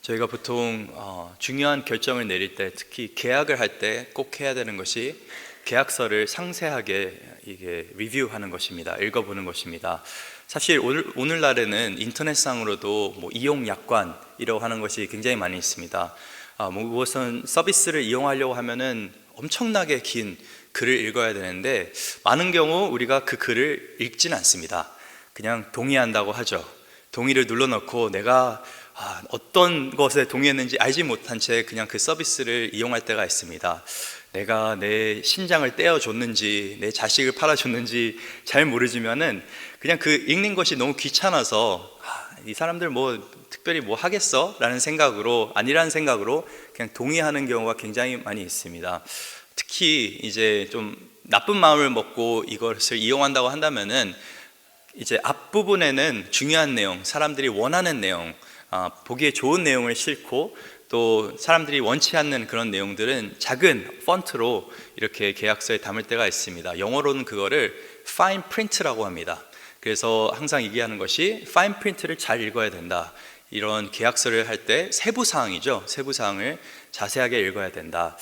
저희가 보통 중요한 결정을 내릴 때, 특히 계약을 할 때 꼭 해야 되는 것이 계약서를 상세하게 이게 리뷰하는 것입니다. 읽어보는 것입니다. 사실 오늘날에는 인터넷상으로도 이용 약관이라고 하는 것이 굉장히 많이 있습니다. 무엇은 서비스를 이용하려고 하면은 엄청나게 긴 글을 읽어야 되는데, 많은 경우 우리가 그 글을 읽지는 않습니다. 그냥 동의한다고 하죠. 동의를 눌러놓고 내가 어떤 것에 동의했는지 알지 못한 채 그냥 그 서비스를 이용할 때가 있습니다. 내가 내 신장을 떼어줬는지 내 자식을 팔아줬는지 잘 모르지만은 그냥 그 읽는 것이 너무 귀찮아서 이 사람들 특별히 하겠어? 라는 생각으로, 아니라는 생각으로 그냥 동의하는 경우가 굉장히 많이 있습니다. 특히 이제 좀 나쁜 마음을 먹고 이것을 이용한다고 한다면은 이제 앞부분에는 중요한 내용, 사람들이 원하는 내용, 보기에 좋은 내용을 싣고, 또 사람들이 원치 않는 그런 내용들은 작은 폰트로 이렇게 계약서에 담을 때가 있습니다. 영어로는 그거를 fine print라고 합니다. 그래서 항상 얘기하는 것이 fine print를 잘 읽어야 된다. 이런 계약서를 할 때 세부사항이죠. 세부사항을 자세하게 읽어야 된다.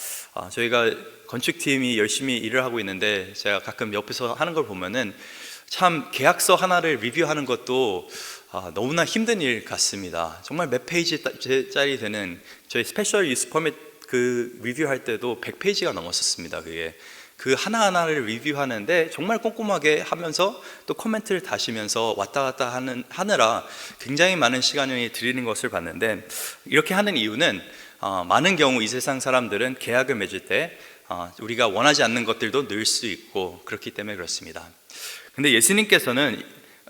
저희가 건축팀이 열심히 일을 하고 있는데, 제가 가끔 옆에서 하는 걸 보면은 참 계약서 하나를 리뷰하는 것도 너무나 힘든 일 같습니다. 정말 몇 페이지짜리 되는, 저희 스페셜 유스 퍼밋 그 리뷰할 때도 100페이지가 넘었었습니다. 그게 그 하나하나를 리뷰하는데 정말 꼼꼼하게 하면서 또 코멘트를 다시면서 왔다 갔다 하느라 굉장히 많은 시간을 들이는 것을 봤는데, 이렇게 하는 이유는 많은 경우 이 세상 사람들은 계약을 맺을 때 우리가 원하지 않는 것들도 넣을 수 있고 그렇기 때문에 그렇습니다. 근데 예수님께서는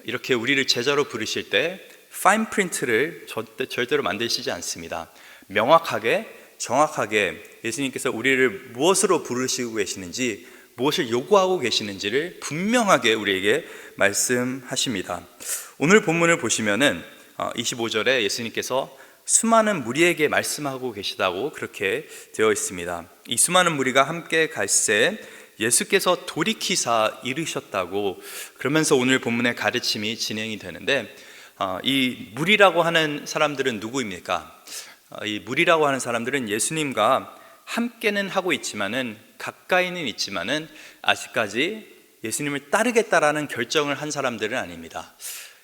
이렇게 우리를 제자로 부르실 때 파인 프린트를 절대로 만드시지 않습니다. 명확하게, 정확하게 예수님께서 우리를 무엇으로 부르시고 계시는지, 무엇을 요구하고 계시는지를 분명하게 우리에게 말씀하십니다. 오늘 본문을 보시면은 25절에 예수님께서 수많은 무리에게 말씀하고 계시다고 그렇게 되어 있습니다. 이 수많은 무리가 함께 갈새 예수께서 돌이키사 이르셨다고, 그러면서 오늘 본문의 가르침이 진행이 되는데, 이 무리라고 하는 사람들은 누구입니까? 이 무리라고 하는 사람들은 예수님과 함께는 하고 있지만은, 가까이는 있지만은 아직까지 예수님을 따르겠다라는 결정을 한 사람들은 아닙니다.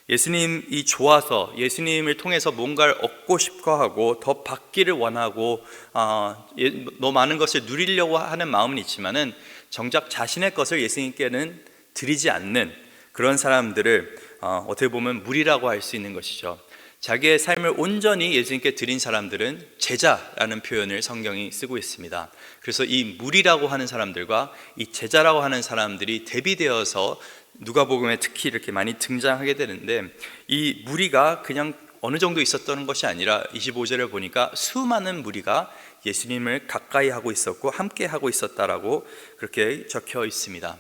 예수님이 좋아서 예수님을 통해서 뭔가를 얻고 싶어 하고 더 받기를 원하고 더 많은 것을 누리려고 하는 마음은 있지만은 정작 자신의 것을 예수님께는 드리지 않는 그런 사람들을 어떻게 보면 무리라고 할 수 있는 것이죠. 자기의 삶을 온전히 예수님께 드린 사람들은 제자라는 표현을 성경이 쓰고 있습니다. 그래서 이 무리라고 하는 사람들과 이 제자라고 하는 사람들이 대비되어서 누가복음에 특히 이렇게 많이 등장하게 되는데, 이 무리가 그냥 어느 정도 있었던 것이 아니라 25절에 보니까 수많은 무리가 예수님을 가까이 하고 있었고 함께 하고 있었다라고 그렇게 적혀 있습니다.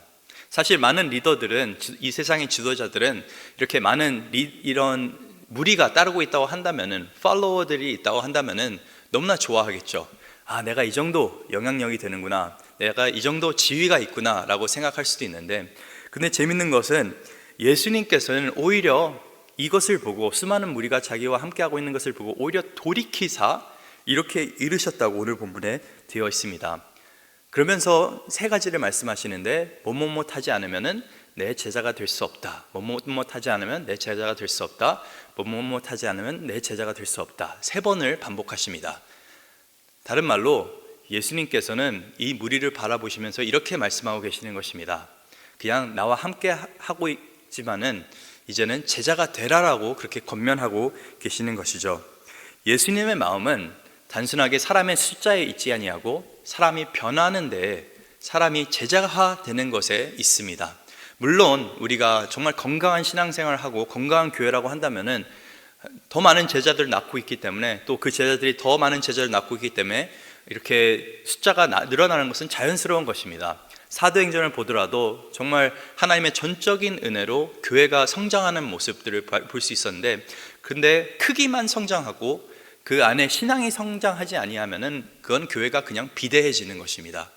사실 많은 리더들은, 이 세상의 지도자들은 이렇게 많은 이런 무리가 따르고 있다고 한다면은, 팔로워들이 있다고 한다면은 너무나 좋아하겠죠. 내가 이 정도 영향력이 되는구나, 내가 이 정도 지위가 있구나 라고 생각할 수도 있는데, 근데 재밌는 것은 예수님께서는 오히려 이것을 보고, 수많은 무리가 자기와 함께하고 있는 것을 보고 오히려 돌이키사 이렇게 이르셨다고 오늘 본문에 되어 있습니다. 그러면서 세 가지를 말씀하시는데, 뭐뭐뭐 하지 않으면은 내 제자가 될 수 없다, 뭐뭐뭐 하지 않으면 내 제자가 될 수 없다, 뭐뭐뭐 하지 않으면 내 제자가 될 수 없다, 세 번을 반복하십니다. 다른 말로 예수님께서는 이 무리를 바라보시면서 이렇게 말씀하고 계시는 것입니다. 그냥 나와 함께 하고 있지만은 이제는 제자가 되라라고 그렇게 권면하고 계시는 것이죠. 예수님의 마음은 단순하게 사람의 숫자에 있지 아니하고 사람이 변하는데, 사람이 제자가 되는 것에 있습니다. 물론 우리가 정말 건강한 신앙생활을 하고 건강한 교회라고 한다면은 더 많은 제자들을 낳고 있기 때문에, 또 그 제자들이 더 많은 제자를 낳고 있기 때문에 이렇게 숫자가 늘어나는 것은 자연스러운 것입니다. 사도행전을 보더라도 정말 하나님의 전적인 은혜로 교회가 성장하는 모습들을 볼 수 있었는데, 근데 크기만 성장하고 그 안에 신앙이 성장하지 아니하면은 그건 교회가 그냥 비대해지는 것입니다.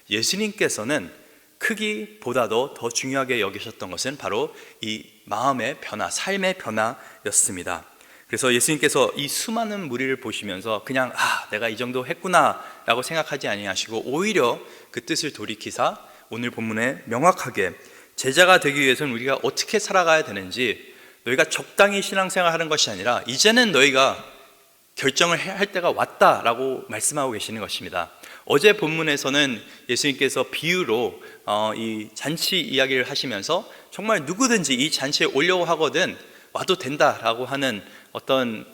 예수님께서는 크기보다도 더 중요하게 여기셨던 것은 바로 이 마음의 변화, 삶의 변화였습니다. 그래서 예수님께서 이 수많은 무리를 보시면서 그냥 내가 이 정도 했구나 라고 생각하지 아니하시고 오히려 그 뜻을 돌이키사 오늘 본문에 명확하게 제자가 되기 위해서는 우리가 어떻게 살아가야 되는지, 너희가 적당히 신앙생활하는 것이 아니라 이제는 너희가 결정을 할 때가 왔다라고 말씀하고 계시는 것입니다. 어제 본문에서는 예수님께서 비유로 이 잔치 이야기를 하시면서 정말 누구든지 이 잔치에 오려고 하거든 와도 된다라고 하는 어떤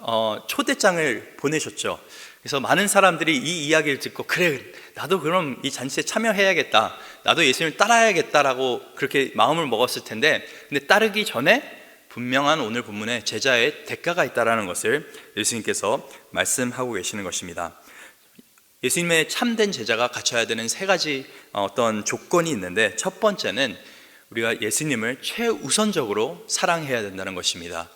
초대장을 보내셨죠. 그래서 많은 사람들이 이 이야기를 듣고 그래, 나도 그럼 이 잔치에 참여해야겠다, 나도 예수님을 따라야겠다라고 그렇게 마음을 먹었을 텐데, 근데 따르기 전에 분명한 오늘 본문에 제자의 대가가 있다는 것을 예수님께서 말씀하고 계시는 것입니다. 예수님의 참된 제자가 갖춰야 되는 세 가지 어떤 조건이 있는데, 첫 번째는 우리가 예수님을 최우선적으로 사랑해야 된다는 것입니다.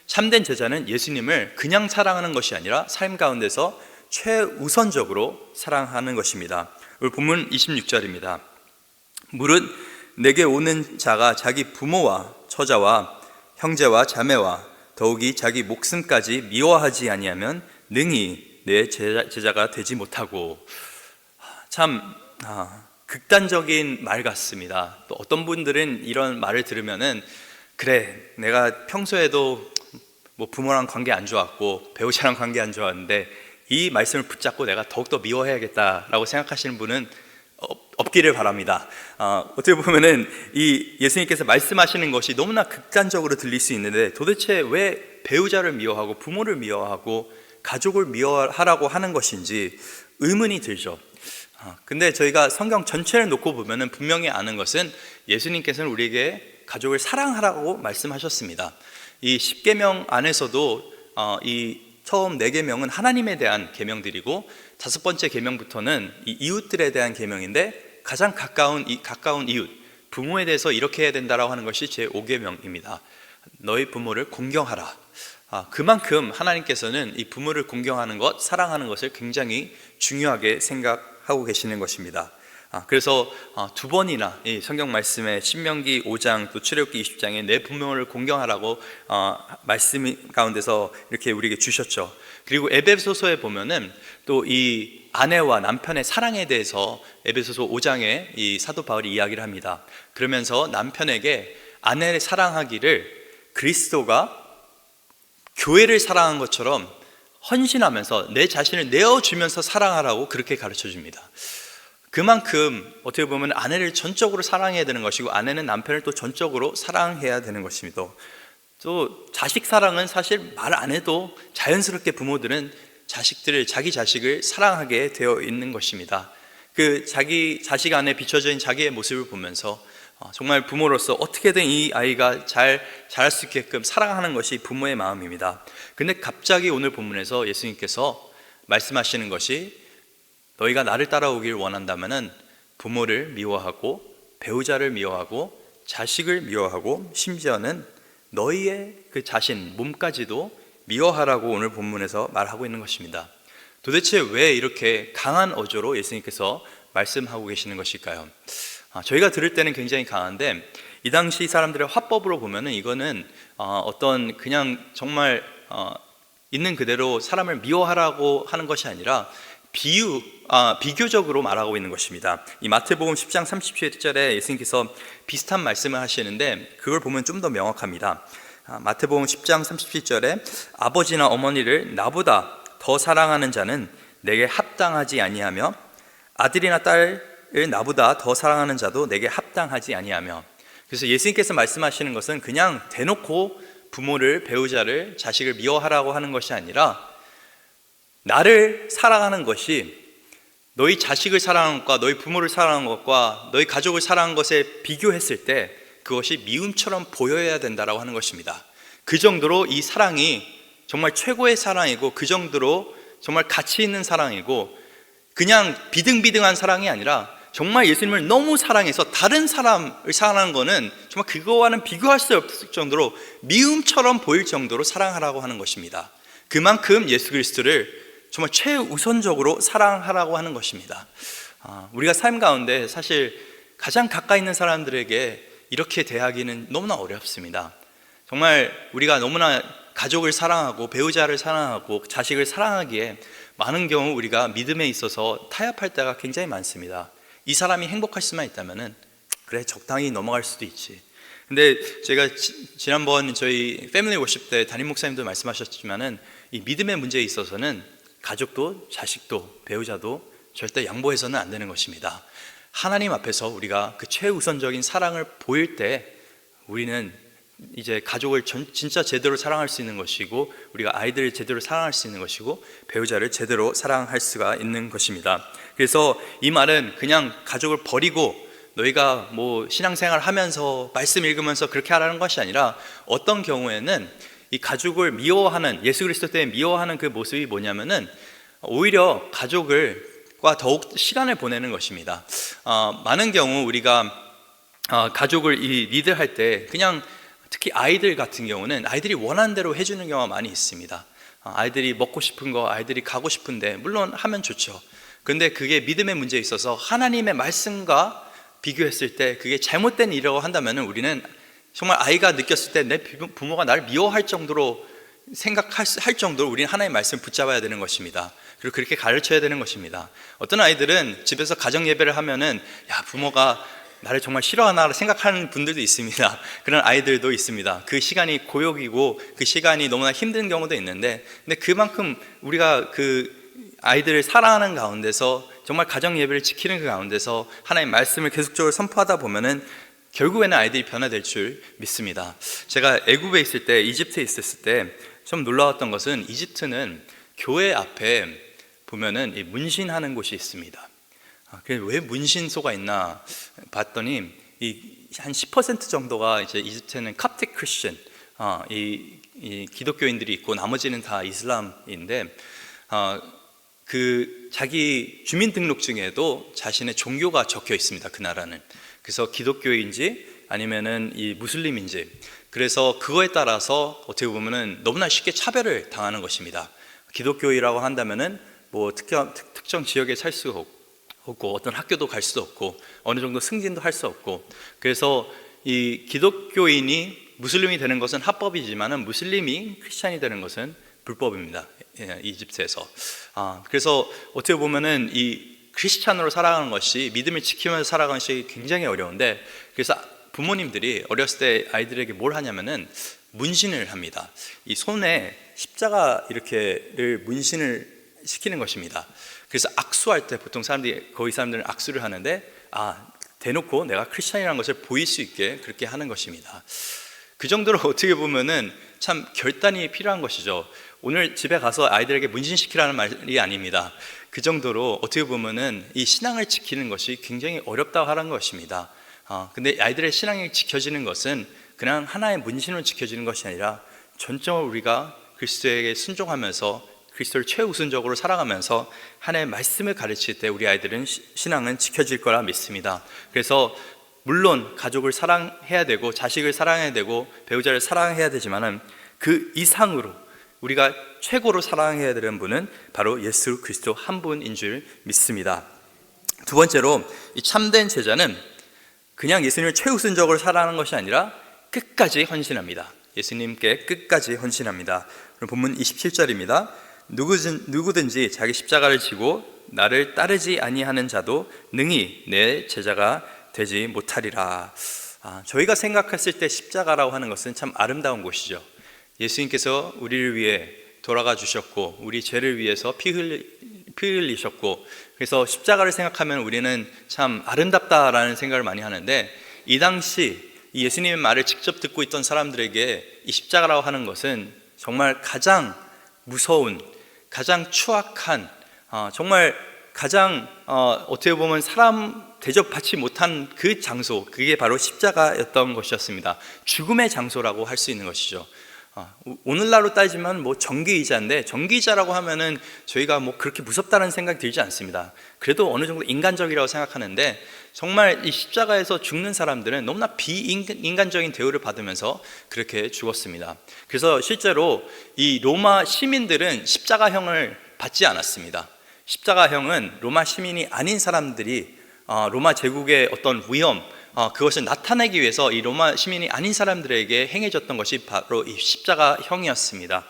참된 제자는 예수님을 그냥 사랑하는 것이 아니라 삶 가운데서 최우선적으로 사랑하는 것입니다. 오늘 본문 26절입니다. 무릇 내게 오는 자가 자기 부모와 처자와 형제와 자매와 더욱이 자기 목숨까지 미워하지 아니하면 능히 내 제자가 되지 못하고. 참 극단적인 말 같습니다. 또 어떤 분들은 이런 말을 들으면은 그래, 내가 평소에도 뭐 부모랑 관계 안 좋았고 배우자랑 관계 안 좋았는데 이 말씀을 붙잡고 내가 더욱더 미워해야겠다라고 생각하시는 분은 없기를 바랍니다. 어떻게 보면은 이 예수님께서 말씀하시는 것이 너무나 극단적으로 들릴 수 있는데, 도대체 왜 배우자를 미워하고 부모를 미워하고 가족을 미워하라고 하는 것인지 의문이 들죠. 근데 저희가 성경 전체를 놓고 보면은 분명히 아는 것은 예수님께서는 우리에게 가족을 사랑하라고 말씀하셨습니다. 이 10계명 안에서도 이 처음 4계명은 하나님에 대한 계명들이고, 5번째 계명부터는 이 이웃들에 대한 계명인데, 가장 가까운 이웃, 부모에 대해서 이렇게 해야 된다라고 하는 것이 제 5계명입니다. 너희 부모를 공경하라. 그만큼 하나님께서는 이 부모를 공경하는 것, 사랑하는 것을 굉장히 중요하게 생각하고 계시는 것입니다. 그래서 2번이나 이 성경 말씀에 신명기 5장 또 출애굽기 20장에 내 부모를 공경하라고 말씀 가운데서 이렇게 우리에게 주셨죠. 그리고 에베소서에 보면은 또 이 아내와 남편의 사랑에 대해서 에베소서 5장에 이 사도 바울이 이야기를 합니다. 그러면서 남편에게 아내를 사랑하기를 그리스도가 교회를 사랑한 것처럼 헌신하면서 내 자신을 내어주면서 사랑하라고 그렇게 가르쳐 줍니다. 그만큼 어떻게 보면 아내를 전적으로 사랑해야 되는 것이고, 아내는 남편을 또 전적으로 사랑해야 되는 것입니다. 또 자식 사랑은 사실 말 안 해도 자연스럽게 부모들은 자기 자식을 사랑하게 되어 있는 것입니다. 그 자기 자식 안에 비춰져 있는 자기의 모습을 보면서 정말 부모로서 어떻게든 이 아이가 잘 자랄 수 있게끔 사랑하는 것이 부모의 마음입니다. 근데 갑자기 오늘 본문에서 예수님께서 말씀하시는 것이, 너희가 나를 따라오길 원한다면은 부모를 미워하고 배우자를 미워하고 자식을 미워하고 심지어는 너희의 그 자신, 몸까지도 미워하라고 오늘 본문에서 말하고 있는 것입니다. 도대체 왜 이렇게 강한 어조로 예수님께서 말씀하고 계시는 것일까요? 저희가 들을 때는 굉장히 강한데, 이 당시 사람들의 화법으로 보면은 이거는 어떤 그냥 정말 있는 그대로 사람을 미워하라고 하는 것이 아니라 비교적으로 말하고 있는 것입니다. 이 마태복음 10장 37절에 예수님께서 비슷한 말씀을 하시는데, 그걸 보면 좀 더 명확합니다. 마태복음 10장 37절에 아버지나 어머니를 나보다 더 사랑하는 자는 내게 합당하지 아니하며 아들이나 딸을 나보다 더 사랑하는 자도 내게 합당하지 아니하며. 그래서 예수님께서 말씀하시는 것은 그냥 대놓고 부모를, 배우자를, 자식을 미워하라고 하는 것이 아니라, 나를 사랑하는 것이 너희 자식을 사랑하는 것과 너희 부모를 사랑하는 것과 너희 가족을 사랑하는 것에 비교했을 때 그것이 미움처럼 보여야 된다라고 하는 것입니다. 그 정도로 이 사랑이 정말 최고의 사랑이고, 그 정도로 정말 가치 있는 사랑이고, 그냥 비등비등한 사랑이 아니라 정말 예수님을 너무 사랑해서 다른 사람을 사랑하는 것은 정말 그거와는 비교할 수 없을 정도로 미움처럼 보일 정도로 사랑하라고 하는 것입니다. 그만큼 예수 그리스도를 정말 최우선적으로 사랑하라고 하는 것입니다. 우리가 삶 가운데 사실 가장 가까이 있는 사람들에게 이렇게 대하기는 너무나 어렵습니다. 정말 우리가 너무나 가족을 사랑하고 배우자를 사랑하고 자식을 사랑하기에 많은 경우 우리가 믿음에 있어서 타협할 때가 굉장히 많습니다. 이 사람이 행복할 수만 있다면은 그래 적당히 넘어갈 수도 있지. 근데 제가 지난번 저희 패밀리 워십 때 담임 목사님도 말씀하셨지만은 이 믿음의 문제에 있어서는 가족도 자식도 배우자도 절대 양보해서는 안 되는 것입니다. 하나님 앞에서 우리가 그 최우선적인 사랑을 보일 때 우리는 이제 가족을 진짜 제대로 사랑할 수 있는 것이고, 우리가 아이들을 제대로 사랑할 수 있는 것이고, 배우자를 제대로 사랑할 수가 있는 것입니다. 그래서 이 말은 그냥 가족을 버리고 너희가 뭐 신앙생활 하면서 말씀 읽으면서 그렇게 하라는 것이 아니라, 어떤 경우에는 이 가족을 미워하는, 예수 그리스도 때문에 미워하는 그 모습이 뭐냐면은 오히려 가족과 더욱 시간을 보내는 것입니다. 많은 경우 우리가 가족을 리드할 때 그냥 특히 아이들 같은 경우는 아이들이 원하는 대로 해주는 경우가 많이 있습니다. 아이들이 먹고 싶은 거, 아이들이 가고 싶은데 물론 하면 좋죠. 그런데 그게 믿음의 문제에 있어서 하나님의 말씀과 비교했을 때 그게 잘못된 일이라고 한다면 우리는 정말 아이가 느꼈을 때 내 부모가 나를 미워할 정도로 생각할 정도로 우리는 하나님의 말씀을 붙잡아야 되는 것입니다. 그리고 그렇게 가르쳐야 되는 것입니다. 어떤 아이들은 집에서 가정 예배를 하면은 야, 부모가 나를 정말 싫어하나 생각하는 분들도 있습니다. 그런 아이들도 있습니다. 그 시간이 고역이고 그 시간이 너무나 힘든 경우도 있는데, 근데 그만큼 우리가 그 아이들을 사랑하는 가운데서 정말 가정 예배를 지키는 그 가운데서 하나님의 말씀을 계속적으로 선포하다 보면은 결국에는 아이들이 변화될 줄 믿습니다. 제가 애굽에 있을 때, 이집트에 있었을 때 좀 놀라웠던 것은, 이집트는 교회 앞에 보면은 문신하는 곳이 있습니다. 그래서 왜 문신소가 있나 봤더니 한 10% 정도가 이제 이집트는 캅틱 크리스천, 이 기독교인들이 있고 나머지는 다 이슬람인데, 그 자기 주민등록증에도 자신의 종교가 적혀 있습니다. 그 나라는. 그래서 기독교인지 아니면은 이 무슬림인지, 그래서 그거에 따라서 어떻게 보면은 너무나 쉽게 차별을 당하는 것입니다. 기독교이라고 한다면은 뭐 특정 지역에 살 수가 없고 어떤 학교도 갈 수도 없고 어느 정도 승진도 할 수 없고, 그래서 이 기독교인이 무슬림이 되는 것은 합법이지만은 무슬림이 크리스찬이 되는 것은 불법입니다. 이집트에서. 그래서 어떻게 보면은 이 크리스찬으로 살아가는 것이, 믿음을 지키면서 살아가는 것이 굉장히 어려운데, 그래서 부모님들이 어렸을 때 아이들에게 뭘 하냐면은 문신을 합니다. 이 손에 십자가 이렇게를 문신을 시키는 것입니다. 그래서 악수할 때 보통 거기 사람들은 악수를 하는데, 대놓고 내가 크리스찬이라는 것을 보일 수 있게 그렇게 하는 것입니다. 그 정도로 어떻게 보면은 참 결단이 필요한 것이죠. 오늘 집에 가서 아이들에게 문신시키라는 말이 아닙니다. 그 정도로 어떻게 보면은 이 신앙을 지키는 것이 굉장히 어렵다고 하는 것입니다. 근데 아이들의 신앙이 지켜지는 것은 그냥 하나의 문신으로 지켜지는 것이 아니라 전적으로 우리가 그리스도에게 순종하면서 그리스도를 최우선적으로 살아가면서 하나님의 말씀을 가르칠 때 우리 아이들은 신앙은 지켜질 거라 믿습니다. 그래서 물론 가족을 사랑해야 되고 자식을 사랑해야 되고 배우자를 사랑해야 되지만은 그 이상으로 우리가 최고로 사랑해야 되는 분은 바로 예수 그리스도 한 분인 줄 믿습니다. 두 번째로, 이 참된 제자는 그냥 예수님을 최우선적으로 사랑하는 것이 아니라 끝까지 헌신합니다. 예수님께 끝까지 헌신합니다. 본문 27절입니다. 누구든지 자기 십자가를 지고 나를 따르지 아니하는 자도 능히 내 제자가 되지 못하리라. 저희가 생각했을 때 십자가라고 하는 것은 참 아름다운 곳이죠. 예수님께서 우리를 위해 돌아가 주셨고 우리 죄를 위해서 피 흘리셨고, 그래서 십자가를 생각하면 우리는 참 아름답다라는 생각을 많이 하는데, 이 당시 이 예수님의 말을 직접 듣고 있던 사람들에게 이 십자가라고 하는 것은 정말 가장 무서운, 가장 추악한, 정말 가장 어떻게 보면 사람 대접받지 못한 그 장소, 그게 바로 십자가였던 것이었습니다. 죽음의 장소라고 할 수 있는 것이죠. 오늘날로 따지면 뭐 전기의자인데, 전기의자라고 하면은 저희가 뭐 그렇게 무섭다는 생각이 들지 않습니다. 그래도 어느 정도 인간적이라고 생각하는데, 정말 이 십자가에서 죽는 사람들은 너무나 비인간적인 대우를 받으면서 그렇게 죽었습니다. 그래서 실제로 이 로마 시민들은 십자가형을 받지 않았습니다. 십자가형은 로마 시민이 아닌 사람들이 로마 제국의 어떤 위험, 그것을 나타내기 위해서 이 로마 시민이 아닌 사람들에게 행해졌던 것이 바로 이 십자가형이었습니다.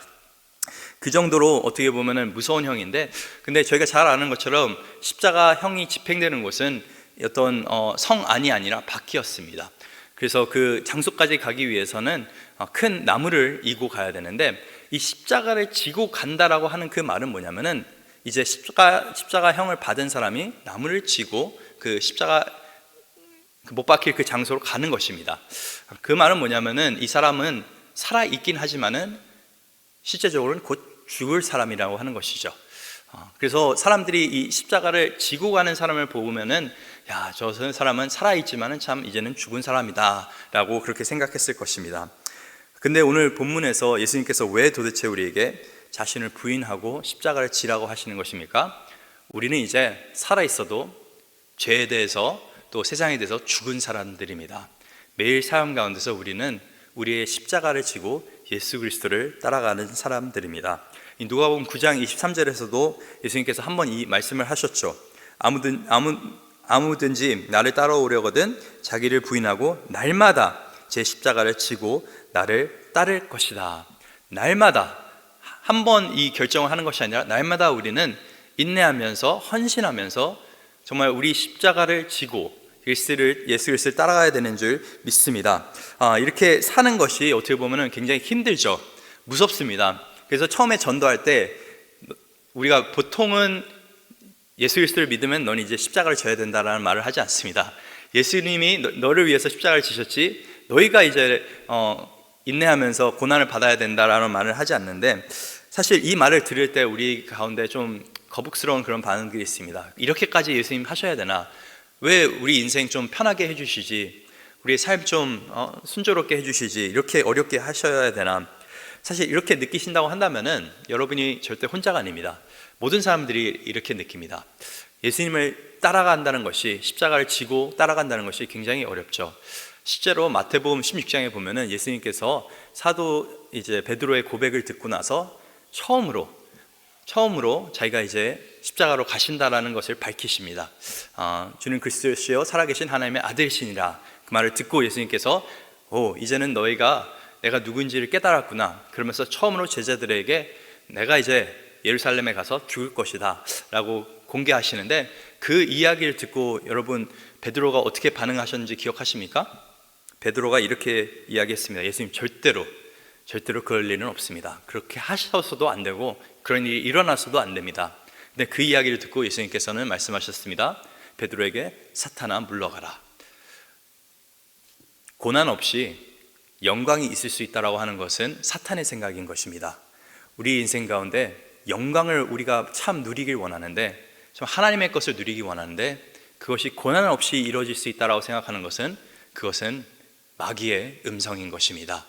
그 정도로 어떻게 보면은 무서운 형인데, 근데 저희가 잘 아는 것처럼 십자가형이 집행되는 곳은 어떤 성안이 아니라 밖이었습니다. 그래서 그 장소까지 가기 위해서는 큰 나무를 이고 가야 되는데, 이 십자가를 지고 간다라고 하는 그 말은 뭐냐면은 이제 십자가형을 받은 사람이 나무를 지고 그 십자가 못 박힐 그 장소로 가는 것입니다. 그 말은 뭐냐면은 이 사람은 살아 있긴 하지만은 실제적으로는 곧 죽을 사람이라고 하는 것이죠. 그래서 사람들이 이 십자가를 지고 가는 사람을 보면은 야, 저 사람은 살아있지만은 참 이제는 죽은 사람이다 라고 그렇게 생각했을 것입니다. 근데 오늘 본문에서 예수님께서 왜 도대체 우리에게 자신을 부인하고 십자가를 지라고 하시는 것입니까? 우리는 이제 살아있어도 죄에 대해서 또 세상에 대해서 죽은 사람들입니다. 매일 삶 가운데서 우리는 우리의 십자가를 지고 예수 그리스도를 따라가는 사람들입니다. 누가복음 9장 23절에서도 예수님께서 한번 이 말씀을 하셨죠. 아무든지 나를 따라오려거든 자기를 부인하고 날마다 제 십자가를 지고 나를 따를 것이다. 날마다 한 번 이 결정을 하는 것이 아니라 날마다 우리는 인내하면서 헌신하면서 정말 우리 십자가를 지고 예수 그리스도를 따라가야 되는 줄 믿습니다. 이렇게 사는 것이 어떻게 보면 굉장히 힘들죠. 무섭습니다. 그래서 처음에 전도할 때 우리가 보통은 예수 그리스도를 믿으면 넌 이제 십자가를 져야 된다라는 말을 하지 않습니다. 예수님이 너를 위해서 십자가를 지셨지 너희가 이제 인내하면서 고난을 받아야 된다라는 말을 하지 않는데, 사실 이 말을 들을 때 우리 가운데 좀 거북스러운 그런 반응들이 있습니다. 이렇게까지 예수님 하셔야 되나? 왜 우리 인생 좀 편하게 해주시지, 우리의 삶 좀 순조롭게 해주시지, 이렇게 어렵게 하셔야 되나? 사실 이렇게 느끼신다고 한다면은 여러분이 절대 혼자가 아닙니다. 모든 사람들이 이렇게 느낍니다. 예수님을 따라간다는 것이, 십자가를 지고 따라간다는 것이 굉장히 어렵죠. 실제로 마태복음 16장에 보면은 예수님께서 사도 이제 베드로의 고백을 듣고 나서 처음으로 자기가 이제 십자가로 가신다라는 것을 밝히십니다. 주는 그리스도시요 살아계신 하나님의 아들이시니라. 그 말을 듣고 예수님께서 이제는 너희가 내가 누구인지를 깨달았구나. 그러면서 처음으로 제자들에게 내가 이제 예루살렘에 가서 죽을 것이다 라고 공개하시는데, 그 이야기를 듣고 여러분 베드로가 어떻게 반응하셨는지 기억하십니까? 베드로가 이렇게 이야기했습니다. 예수님 절대로 그럴 일은 없습니다. 그렇게 하셔서도 안 되고 그런 일이 일어나서도 안 됩니다. 근데 그 이야기를 듣고 예수님께서는 말씀하셨습니다. 베드로에게 사탄아 물러가라. 고난 없이 영광이 있을 수 있다라고 하는 것은 사탄의 생각인 것입니다. 우리 인생 가운데 영광을 우리가 참 누리길 원하는데, 참 하나님의 것을 누리기 원하는데, 그것이 고난 없이 이루어질 수 있다라고 생각하는 것은 그것은 마귀의 음성인 것입니다.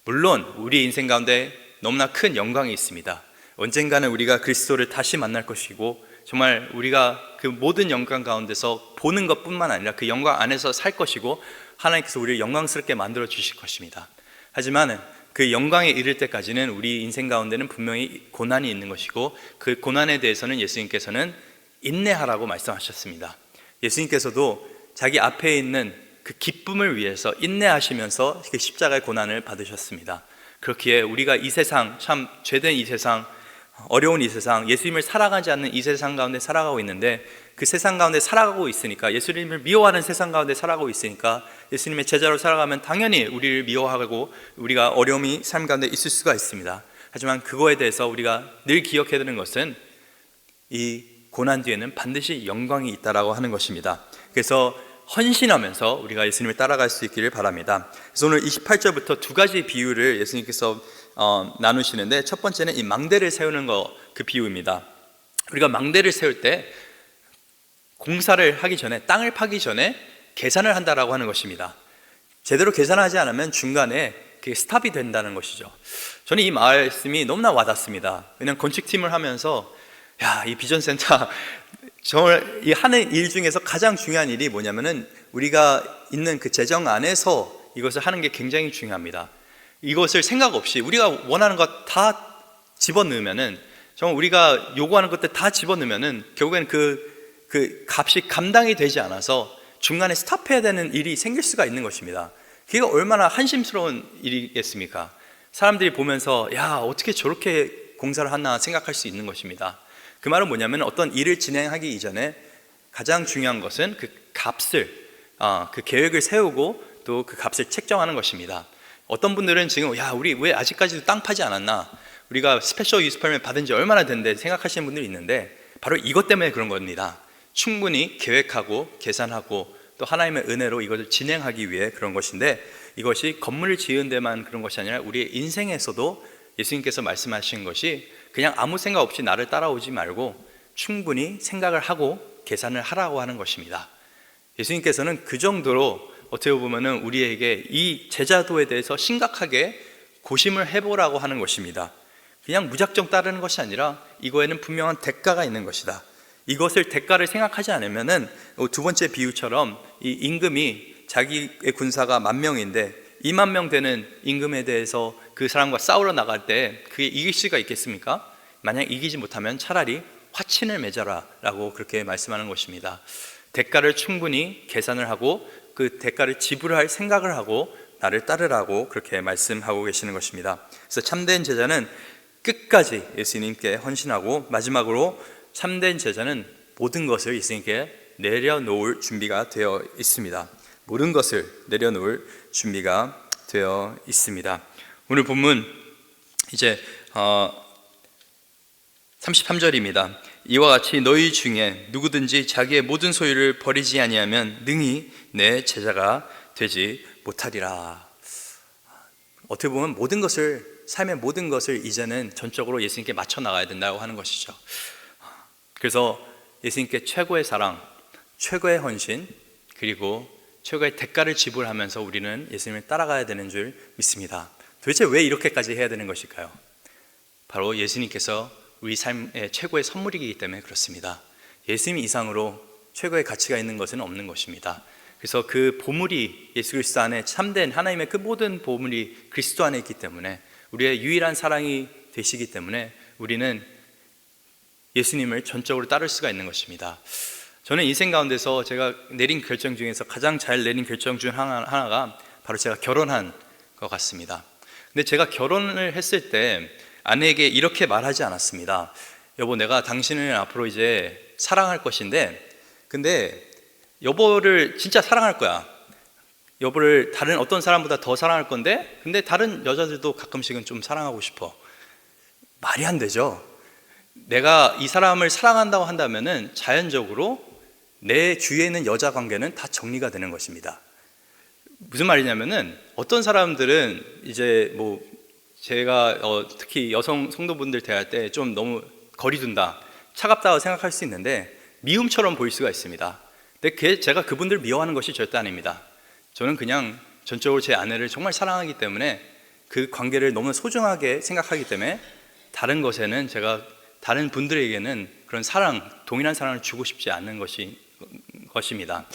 물론 우리 인생 가운데 너무나 큰 영광이 있습니다. 언젠가는 우리가 그리스도를 다시 만날 것이고, 정말 우리가 그 모든 영광 가운데서 보는 것뿐만 아니라 그 영광 안에서 살 것이고, 하나님께서 우리를 영광스럽게 만들어 주실 것입니다. 하지만 그 영광에 이를 때까지는 우리 인생 가운데는 분명히 고난이 있는 것이고, 그 고난에 대해서는 예수님께서는 인내하라고 말씀하셨습니다. 예수님께서도 자기 앞에 있는 그 기쁨을 위해서 인내하시면서 그 십자가의 고난을 받으셨습니다. 그렇기에 우리가 이 세상, 참 죄된 이 세상, 어려운 이 세상, 예수님을 살아가지 않는 이 세상 가운데 살아가고 있는데, 그 세상 가운데 살아가고 있으니까, 예수님을 미워하는 세상 가운데 살아가고 있으니까 예수님의 제자로 살아가면 당연히 우리를 미워하고 우리가 어려움이 삶 가운데 있을 수가 있습니다. 하지만 그거에 대해서 우리가 늘 기억해야 되는 것은 이 고난 뒤에는 반드시 영광이 있다라고 하는 것입니다. 그래서 헌신하면서 우리가 예수님을 따라갈 수 있기를 바랍니다. 그래서 오늘 28절부터 두 가지 비유를 예수님께서 나누시는데, 첫 번째는 이 망대를 세우는 그 비유입니다. 우리가 망대를 세울 때 공사를 하기 전에, 땅을 파기 전에 계산을 한다라고 하는 것입니다. 제대로 계산하지 않으면 중간에 그게 스탑이 된다는 것이죠. 저는 이 말씀이 너무나 와닿습니다. 왜냐하면 건축팀을 하면서 이 비전센터 정말 이 하는 일 중에서 가장 중요한 일이 뭐냐면은 우리가 있는 그 재정 안에서 이것을 하는 게 굉장히 중요합니다. 이것을 생각 없이 우리가 원하는 것 다 집어넣으면은, 정말 우리가 요구하는 것들 다 집어넣으면은 결국에는 그 값이 감당이 되지 않아서 중간에 스탑해야 되는 일이 생길 수가 있는 것입니다. 그게 얼마나 한심스러운 일이겠습니까? 사람들이 보면서 야, 어떻게 저렇게 공사를 하나 생각할 수 있는 것입니다. 그 말은 뭐냐면 어떤 일을 진행하기 이전에 가장 중요한 것은 그 값을, 그 계획을 세우고 또 그 값을 책정하는 것입니다. 어떤 분들은 지금 야, 우리 왜 아직까지도 땅 파지 않았나? 우리가 스페셜 유스 퍼밋 받은 지 얼마나 됐는데 생각하시는 분들이 있는데 바로 이것 때문에 그런 겁니다. 충분히 계획하고 계산하고 또 하나님의 은혜로 이것을 진행하기 위해 그런 것인데, 이것이 건물을 지은 데만 그런 것이 아니라 우리의 인생에서도 예수님께서 말씀하신 것이 그냥 아무 생각 없이 나를 따라오지 말고 충분히 생각을 하고 계산을 하라고 하는 것입니다. 예수님께서는 그 정도로 어떻게 보면은 우리에게 이 제자도에 대해서 심각하게 고심을 해보라고 하는 것입니다. 그냥 무작정 따르는 것이 아니라 이거에는 분명한 대가가 있는 것이다. 이것을 대가를 생각하지 않으면은 두 번째 비유처럼 이 임금이 자기의 군사가 10,000명인데 20,000명 되는 임금에 대해서 그 사람과 싸우러 나갈 때 그게 이길 수가 있겠습니까? 만약 이기지 못하면 차라리 화친을 맺어라 라고 그렇게 말씀하는 것입니다. 대가를 충분히 계산을 하고 그 대가를 지불할 생각을 하고 나를 따르라고 그렇게 말씀하고 계시는 것입니다. 그래서 참된 제자는 끝까지 예수님께 헌신하고, 마지막으로 참된 제자는 모든 것을 예수님께 내려놓을 준비가 되어 있습니다. 모든 것을 내려놓을 준비가 되어 있습니다. 오늘 본문 이제 33절입니다. 이와 같이 너희 중에 누구든지 자기의 모든 소유를 버리지 아니하면 능히 내 제자가 되지 못하리라. 어떻게 보면 모든 것을, 삶의 모든 것을 이제는 전적으로 예수님께 맞춰 나가야 된다고 하는 것이죠. 그래서 예수님께 최고의 사랑, 최고의 헌신, 그리고 최고의 대가를 지불하면서 우리는 예수님을 따라가야 되는 줄 믿습니다. 도대체 왜 이렇게까지 해야 되는 것일까요? 바로 예수님께서 우리 삶의 최고의 선물이기 때문에 그렇습니다. 예수님 이상으로 최고의 가치가 있는 것은 없는 것입니다. 그래서 그 보물이 예수 그리스도 안에, 참된 하나님의 그 모든 보물이 그리스도 안에 있기 때문에, 우리의 유일한 사랑이 되시기 때문에 우리는 예수님을 전적으로 따를 수가 있는 것입니다. 저는 인생 가운데서 제가 내린 결정 중에서 가장 잘 내린 결정 중 하나가 바로 제가 결혼한 것 같습니다. 근데 제가 결혼을 했을 때 아내에게 이렇게 말하지 않았습니다. 여보, 내가 당신을 앞으로 이제 사랑할 것인데, 근데 여보를 진짜 사랑할 거야. 여보를 다른 어떤 사람보다 더 사랑할 건데, 근데 다른 여자들도 가끔씩은 좀 사랑하고 싶어. 말이 안 되죠. 내가 이 사람을 사랑한다고 한다면은 자연적으로 내 주위에 있는 여자 관계는 다 정리가 되는 것입니다. 무슨 말이냐면은 어떤 사람들은 이제 뭐 제가 특히 여성 성도분들 대할 때 좀 너무 거리 둔다, 차갑다고 생각할 수 있는데 미움처럼 보일 수가 있습니다. 근데 제가 그분들 미워하는 것이 절대 아닙니다. 저는 그냥 전적으로 제 아내를 정말 사랑하기 때문에 그 관계를 너무 소중하게 생각하기 때문에 다른 것에는 제가 다른 분들에게는 그런 사랑, 동일한 사랑을 주고 싶지 않는 것입니다.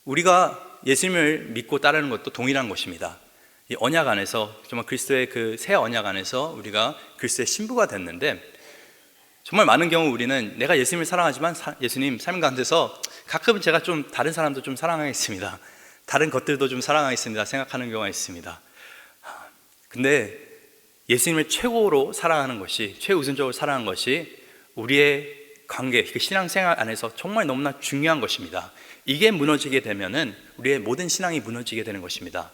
우리가 예수님을 믿고 따르는 것도 동일한 것입니다. 이 언약 안에서, 정말 그리스도의 그 새 언약 안에서 우리가 그리스도의 신부가 됐는데, 정말 많은 경우 우리는 내가 예수님을 사랑하지만 예수님 삶 가운데서 가끔은 제가 좀 다른 사람도 좀 사랑하겠습니다, 다른 것들도 좀 사랑하겠습니다 생각하는 경우가 있습니다. 근데 예수님을 최고로 사랑하는 것이, 최우선적으로 사랑하는 것이 우리의 관계, 그 신앙생활 안에서 정말 너무나 중요한 것입니다. 이게 무너지게 되면은 우리의 모든 신앙이 무너지게 되는 것입니다.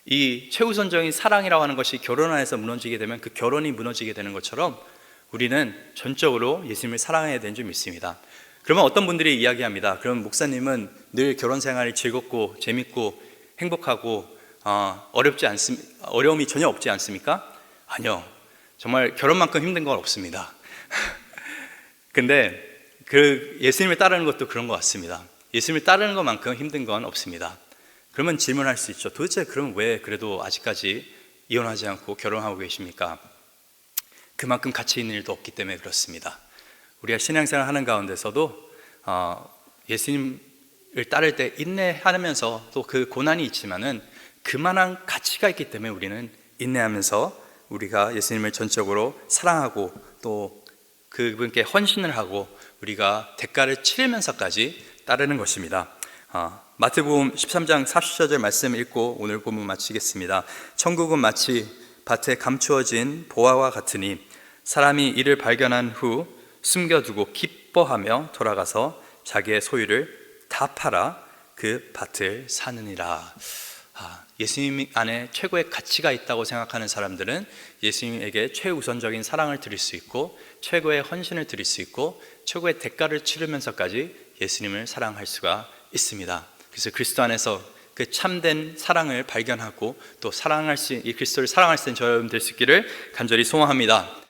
이 최우선적인 사랑이라고 하는 것이 결혼 안에서 무너지게 되면 그 결혼이 무너지게 되는 것처럼 우리는 전적으로 예수님을 사랑해야 되는 줄 믿습니다. 그러면 어떤 분들이 이야기합니다. 그럼 목사님은 늘 결혼 생활이 즐겁고 재밌고 행복하고 어려움이 전혀 없지 않습니까? 아니요, 정말 결혼만큼 힘든 건 없습니다. 근데 그 예수님을 따르는 것도 그런 것 같습니다. 예수님을 따르는 것만큼 힘든 건 없습니다. 그러면 질문할 수 있죠. 도대체 그럼 왜 그래도 아직까지 이혼하지 않고 결혼하고 계십니까? 그만큼 가치 있는 일도 없기 때문에 그렇습니다. 우리가 신앙생활 하는 가운데서도 예수님을 따를 때 인내하면서 또 그 고난이 있지만은 그만한 가치가 있기 때문에 우리는 인내하면서 우리가 예수님을 전적으로 사랑하고 또 그분께 헌신을 하고 우리가 대가를 치르면서까지 따르는 것입니다. 마태복음 13장 40절 말씀 읽고 오늘 본문 마치겠습니다. 천국은 마치 밭에 감추어진 보화와 같으니 사람이 이를 발견한 후 숨겨두고 기뻐하며 돌아가서 자기의 소유를 다 팔아 그 밭을 사느니라. 예수님 안에 최고의 가치가 있다고 생각하는 사람들은 예수님에게 최우선적인 사랑을 드릴 수 있고 최고의 헌신을 드릴 수 있고 최고의 대가를 치르면서까지 예수님을 사랑할 수가 있습니다. 그래서 그리스도 안에서 그 참된 사랑을 발견하고 또 이 그리스도를 사랑할 수 있는 저 여러분 될 수 있기를 간절히 소원합니다.